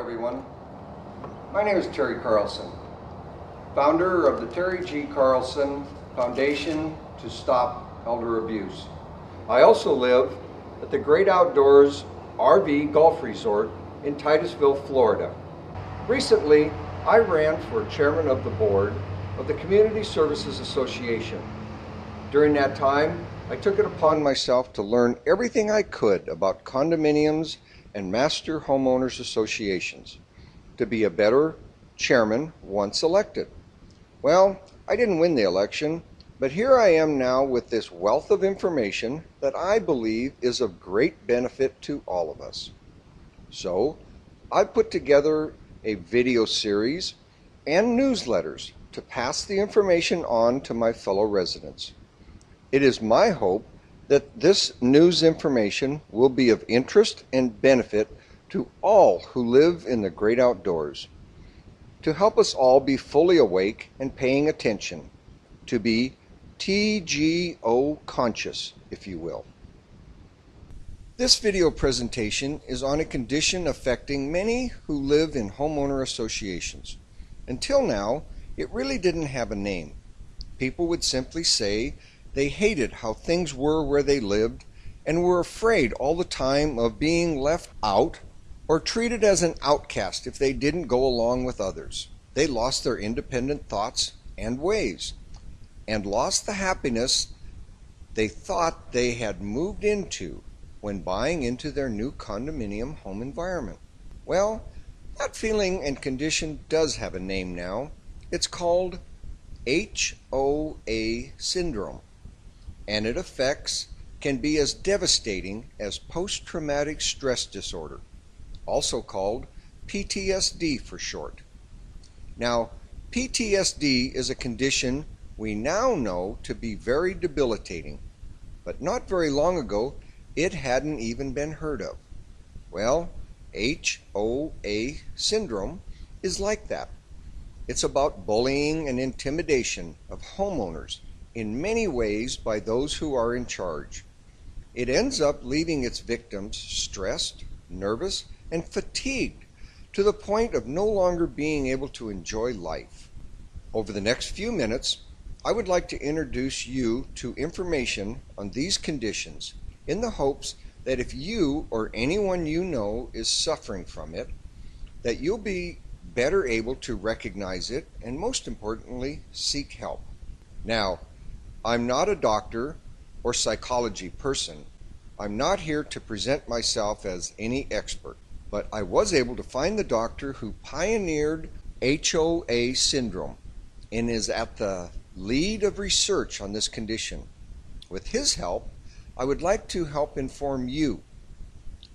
everyone. My name is Terry Carlson, founder of the Terry G. Carlson Foundation to Stop Elder Abuse. I also live at the Great Outdoors RV Golf Resort in Titusville, Florida. Recently, I ran for chairman of the board of the Community Services Association. During that time, I took it upon myself to learn everything I could about condominiums and master homeowners associations to be a better chairman once elected. Well, I didn't win the election, but here I am now with this wealth of information that I believe is of great benefit to all of us. So, I put together a video series and newsletters to pass the information on to my fellow residents. It is my hope that this news information will be of interest and benefit to all who live in the great outdoors, to help us all be fully awake and paying attention, to be TGO conscious, if you will. This video presentation is on a condition affecting many who live in homeowner associations. Until now, it really didn't have a name. People would simply say they hated how things were where they lived and were afraid all the time of being left out or treated as an outcast if they didn't go along with others. They lost their independent thoughts and ways and lost the happiness they thought they had moved into when buying into their new condominium home environment. Well, that feeling and condition does have a name now. It's called HOA Syndrome. And its effects can be as devastating as post-traumatic stress disorder, also called PTSD for short. Now, PTSD is a condition we now know to be very debilitating, but not very long ago it hadn't even been heard of. Well, HOA syndrome is like that. It's about bullying and intimidation of homeowners in many ways by those who are in charge. It ends up leaving its victims stressed, nervous, and fatigued to the point of no longer being able to enjoy life. Over the next few minutes, I would like to introduce you to information on these conditions in the hopes that if you or anyone you know is suffering from it, that you'll be better able to recognize it and, most importantly, seek help. Now, I'm not a doctor or psychology person. I'm not here to present myself as any expert, but I was able to find the doctor who pioneered HOA syndrome and is at the lead of research on this condition. With his help, I would like to help inform you,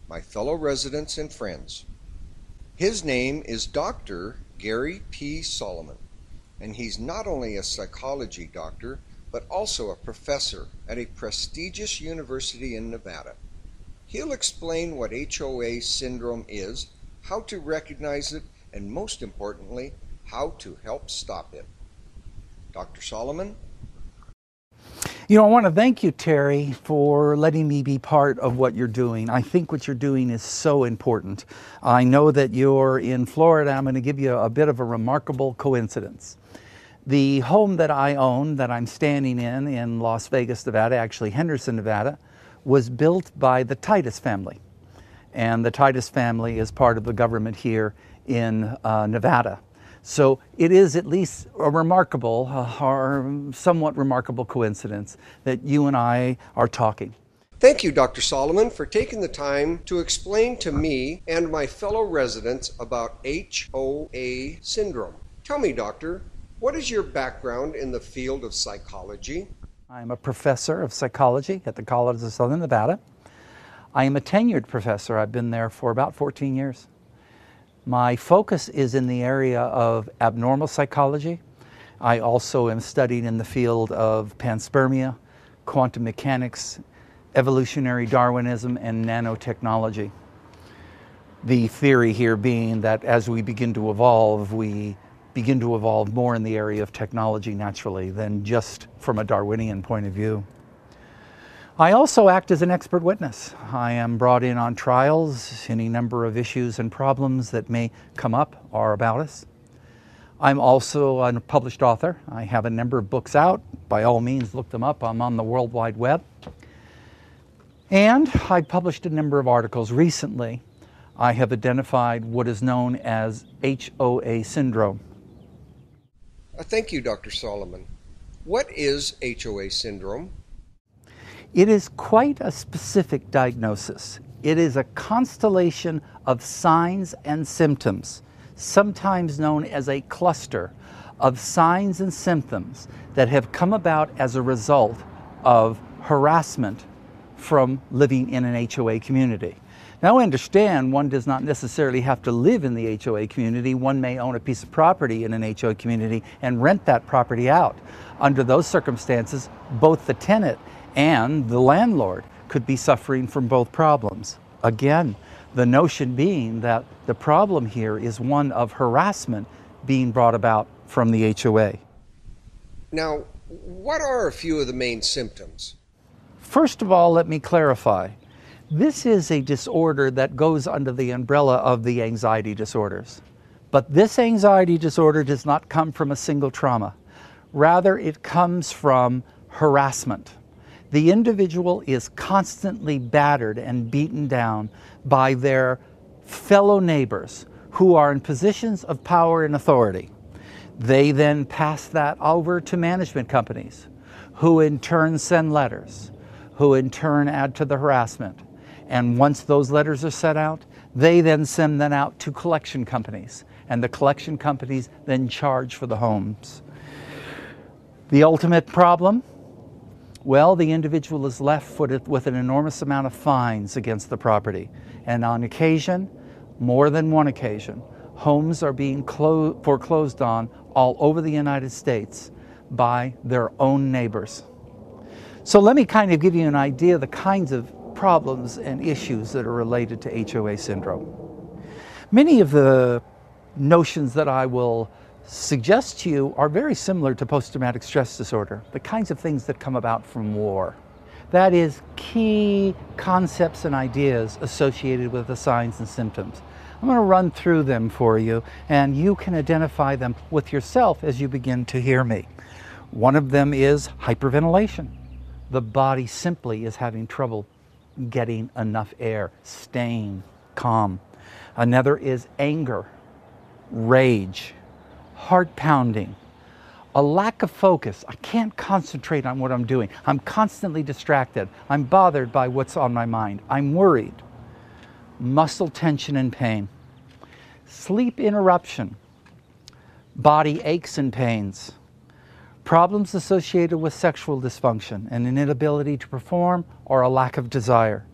my fellow residents and friends. His name is Dr. Gary P. Solomon, and he's not only a psychology doctor, but also a professor at a prestigious university in Nevada. He'll explain what HOA syndrome is, how to recognize it, and most importantly, how to help stop it. Dr. Solomon? I want to thank you, Terry, for letting me be part of what you're doing. I think what you're doing is so important. I know that you're in Florida. I'm going to give you a bit of a remarkable coincidence. The home that I own, that I'm standing in Las Vegas, Nevada, actually Henderson, Nevada, was built by the Titus family. And the Titus family is part of the government here in Nevada. So it is at least a remarkable, or somewhat remarkable coincidence that you and I are talking. Thank you, Dr. Solomon, for taking the time to explain to me and my fellow residents about HOA syndrome. Tell me, Doctor, what is your background in the field of psychology? I'm a professor of psychology at the College of Southern Nevada. I am a tenured professor. I've been there for about 14 years. My focus is in the area of abnormal psychology. I also am studying in the field of panspermia, quantum mechanics, evolutionary Darwinism, and nanotechnology. The theory here being that as we begin to evolve, we begin to evolve more in the area of technology naturally than just from a Darwinian point of view. I also act as an expert witness. I am brought in on trials, any number of issues and problems that may come up or about us. I'm also a published author. I have a number of books out. By all means, look them up. I'm on the World Wide Web. And I published a number of articles recently. I have identified what is known as HOA Syndrome. Thank you, Dr. Solomon. What is HOA syndrome? It is quite a specific diagnosis. It is a constellation of signs and symptoms, sometimes known as a cluster of signs and symptoms that have come about as a result of harassment from living in an HOA community. Now understand, one does not necessarily have to live in the HOA community. One may own a piece of property in an HOA community and rent that property out. Under those circumstances, both the tenant and the landlord could be suffering from both problems. Again, the notion being that the problem here is one of harassment being brought about from the HOA. Now, what are a few of the main symptoms? First of all, let me clarify. This is a disorder that goes under the umbrella of the anxiety disorders. But this anxiety disorder does not come from a single trauma. Rather, it comes from harassment. The individual is constantly battered and beaten down by their fellow neighbors who are in positions of power and authority. They then pass that over to management companies, who in turn send letters, who in turn add to the harassment. And once those letters are sent out, they then send them out to collection companies, and the collection companies then charge for the homes. The ultimate problem? Well, the individual is left with an enormous amount of fines against the property. And on occasion, more than one occasion, homes are being foreclosed on all over the United States by their own neighbors. So let me kind of give you an idea of the kinds of problems and issues that are related to HOA syndrome. Many of the notions that I will suggest to you are very similar to post-traumatic stress disorder, the kinds of things that come about from war. That is, key concepts and ideas associated with the signs and symptoms. I'm going to run through them for you, and you can identify them with yourself as you begin to hear me. One of them is hyperventilation. The body simply is having trouble getting enough air, staying calm. Another is anger, rage, heart pounding, a lack of focus. I can't concentrate on what I'm doing. I'm constantly distracted. I'm bothered by what's on my mind. I'm worried. Muscle tension and pain. Sleep interruption, body aches and pains. Problems associated with sexual dysfunction and an inability to perform or a lack of desire.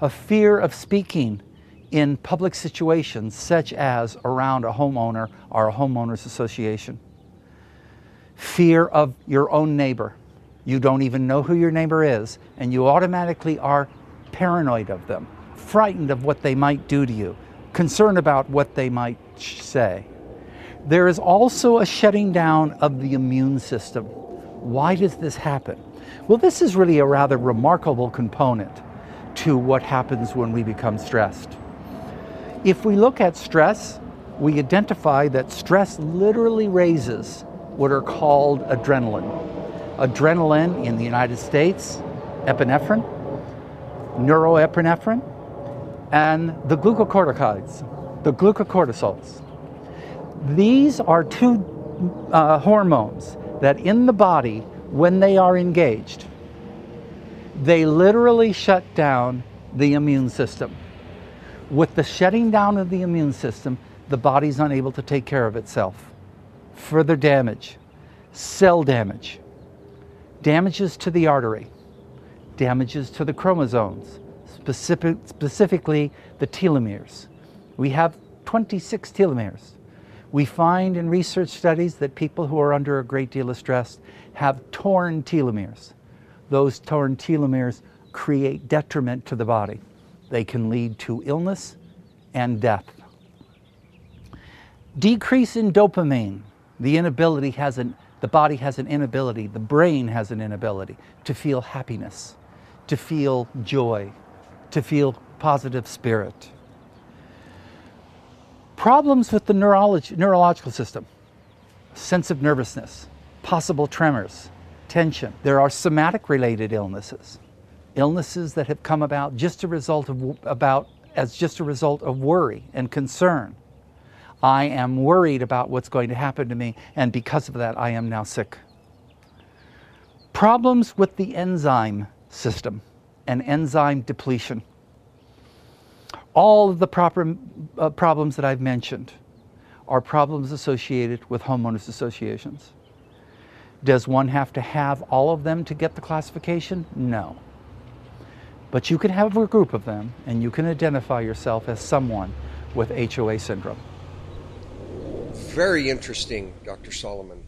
A fear of speaking in public situations such as around a homeowner or a homeowners association. Fear of your own neighbor. You don't even know who your neighbor is, and you automatically are paranoid of them, frightened of what they might do to you, concerned about what they might say. There is also a shutting down of the immune system. Why does this happen? Well, this is really a rather remarkable component to what happens when we become stressed. If we look at stress, we identify that stress literally raises what are called adrenaline. Adrenaline in the United States, epinephrine, neuroepinephrine, and the glucocorticoids, the glucocortisols. These are two hormones that in the body, when they are engaged, they literally shut down the immune system. With the shutting down of the immune system, the body's unable to take care of itself. Further damage, cell damage, damages to the artery, damages to the chromosomes, specifically the telomeres. We have 26 telomeres. We find in research studies that people who are under a great deal of stress have torn telomeres. Those torn telomeres create detriment to the body. They can lead to illness and death. Decrease in dopamine. The body has an inability, the brain has an inability to feel happiness, to feel joy, to feel positive spirit. Problems with the neurological system, sense of nervousness, possible tremors, tension. There are somatic related illnesses, illnesses that have come about just a result of worry and concern. I am worried about what's going to happen to me, and because of that, I am now sick. Problems with the enzyme system and enzyme depletion. All of the problems that I've mentioned are problems associated with homeowners associations. Does one have to have all of them to get the classification? No. But you can have a group of them, and you can identify yourself as someone with HOA syndrome. Very interesting, Dr. Solomon.